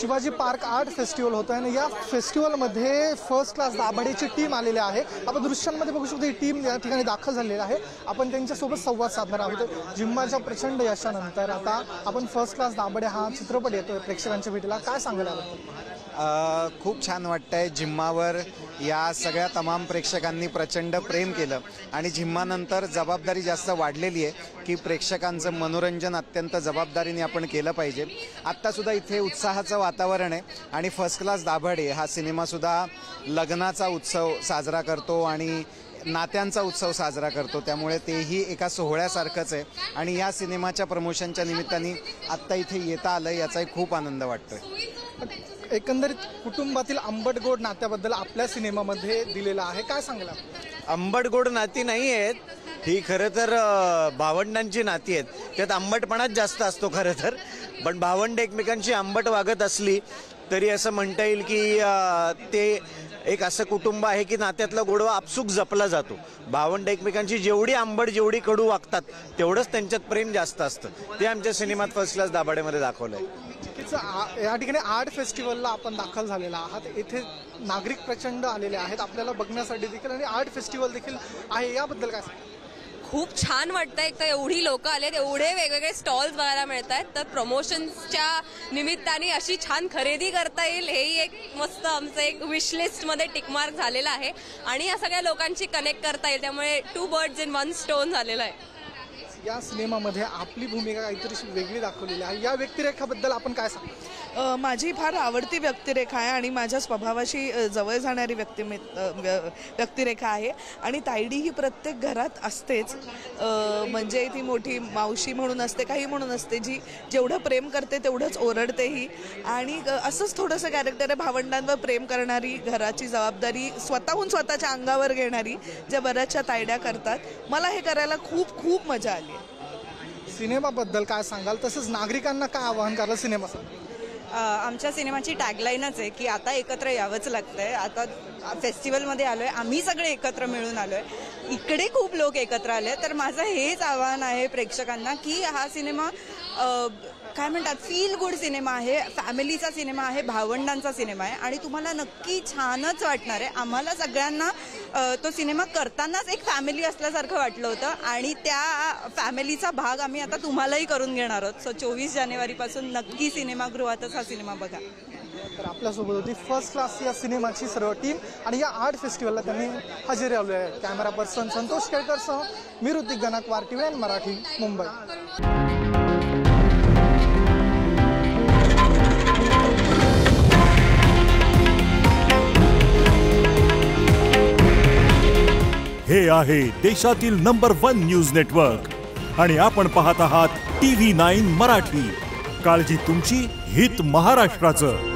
Shivaji park art festival होतं आणि या फेस्टिवलमध्ये फर्स्ट क्लास दाभाडेची टीम आलेली आहे। आपण दृश्यांमध्ये बघू शकतो ही टीम या ठिकाणी दाखल झालेली आहे। आपण त्यांच्यासोबत संवाद साधणार आहोत। जिम्माच्या प्रचंड यशानंतर आता आपण फर्स्ट क्लास दाभाडे हा चित्रपट येतोय प्रेक्षकांच्या भेटीला, काय सांगायला आवडेल? खूप छान वाटतंय। जिम्मावर या सगळ्या तमाम प्रेक्षकांनी प्रचंड प्रेम केलं आणि जिम्मानंतर जबाबदारी जास्त वाढलेली आहे की प्रेक्षकांचं मनोरंजन अत्यंत जबाबदारीने आपण केलं पाहिजे। आत्तासुद्धा इथे उत्साहाचं वातावरण आहे आणि फर्स्ट क्लास दाभाडे हा सिनेमासुद्धा लग्नाचा उत्सव साजरा करतो आणि नात्यांचा उत्सव साजरा करतो, त्यामुळे तेही एका सोहळ्यासारखंच आहे आणि या सिनेमाच्या प्रमोशनच्या निमित्ताने आत्ता इथे येता आलं याचाही खूप आनंद वाटतोय। एकंदरीत कुटुंबातील आंबटगोड नात्याबद्दल आपल्या सिनेमामध्ये दिलेला आहे, काय सांगाल? आंबटगोड नाती नाही आहेत ही, खरं तर भावंडांची नाती आहेत। त्यात आंबटपणाच जास्त असतो खरं तर, पण भावंड एकमेकांशी आंबट वागत असली तरी असं म्हणता येईल की ते एक असं कुटुंब आहे की नात्यातला गोडवा आपसूक जपला जातो। भावंड एकमेकांची जेवढी आंबट जेवढी कडू वागतात तेवढंच त्यांच्यात प्रेम जास्त असतं। ते आमच्या सिनेमात फर्स्ट क्लास दाभाडेमध्ये दाखवलंय। या ठिकाणी आर्ट फेस्टिवलला आपण दाखल झालेला आहात, इथे नागरिक प्रचंड आलेले आहेत आपल्याला बघण्यासाठी देखील आणि आर्ट फेस्टिवल देखील आहे, याबद्दल काय सांगा? खूप छान वाटतं। एक तर एवढी लोक आलेत, एवढे वेगवेगळे स्टॉल्स बघायला मिळत आहेत, तर प्रमोशन्सच्या निमित्ताने अशी छान खरेदी करता येईल हेही एक मस्त आमचं एक विश लिस्टमध्ये टिकमार्क झालेला आहे आणि या सगळ्या लोकांची कनेक्ट करता येईल, त्यामुळे 2 birds in 1 stone झालेला आहे। या सिनेमामध्ये आपली भूमिका काहीतरी वेगळी दाखवलेली आहे, या व्यक्तिरेखाबद्दल आपण काय सांगा? माझी फार आवडती व्यक्तिरेखा आहे आणि माझ्या स्वभावाशी जवळ जाणारी व्यक्तिरेखा आहे आणि तायडी ही प्रत्येक घरात असतेच, म्हणजे ती मोठी मावशी म्हणून असते, काही म्हणून असते, जी जेवढं प्रेम करते तेवढंच ओरडतेही आणि असंच थोडंसं कॅरेक्टर आहे, भावंडांवर प्रेम करणारी, घराची जबाबदारी स्वतःहून स्वतःच्या अंगावर घेणारी, ज्या बऱ्याचशा तायड्या करतात। मला हे करायला खूप खूप मजा आली। सिनेमाबद्दल काय सांगाल, तसंच नागरिकांना काय आवाहन कराल सिनेमासाठी? आमच्या सिनेमाची टॅगलाईनच आहे की आता एकत्र यावंच लागतंय। आता फेस्टिवलमध्ये आलोय, आम्ही सगळे एकत्र मिळून आलोय, इकडे खूप लोक एकत्र आले, तर माझं हेच आव्हान आहे प्रेक्षकांना की हा सिनेमा काय म्हणतात फील गुड सिनेमा आहे, फॅमिलीचा सिनेमा आहे, भावंडांचा सिनेमा आहे आणि तुम्हाला नक्की छानच वाटणार आहे। आम्हाला सगळ्यांना तो सिनेमा करतानाच एक फॅमिली असल्यासारखं वाटलं होतं आणि त्या फॅमिलीचा भाग आम्ही आता तुम्हालाही करून घेणार आहोत। सो 24 जानेवारीपासून नक्की सिनेमागृहातच हा सिनेमा बघा। तर आपल्यासोबत होती फर्स्ट क्लास या सिनेमाची सर्व टीम आणि या आर्ट फेस्टिवलला त्यांनी हजेरी लावली आहे। कॅमेरा पर्सन संतोष केळकरसह मी ऋतिक गणकवार, TVN मराठी, मुंबई। हे आहे देशातील नंबर 1 न्यूज नेटवर्क आणि आपण पाहत आहात TV9 मराठी। काळजी तुमची, हित महाराष्ट्राचं।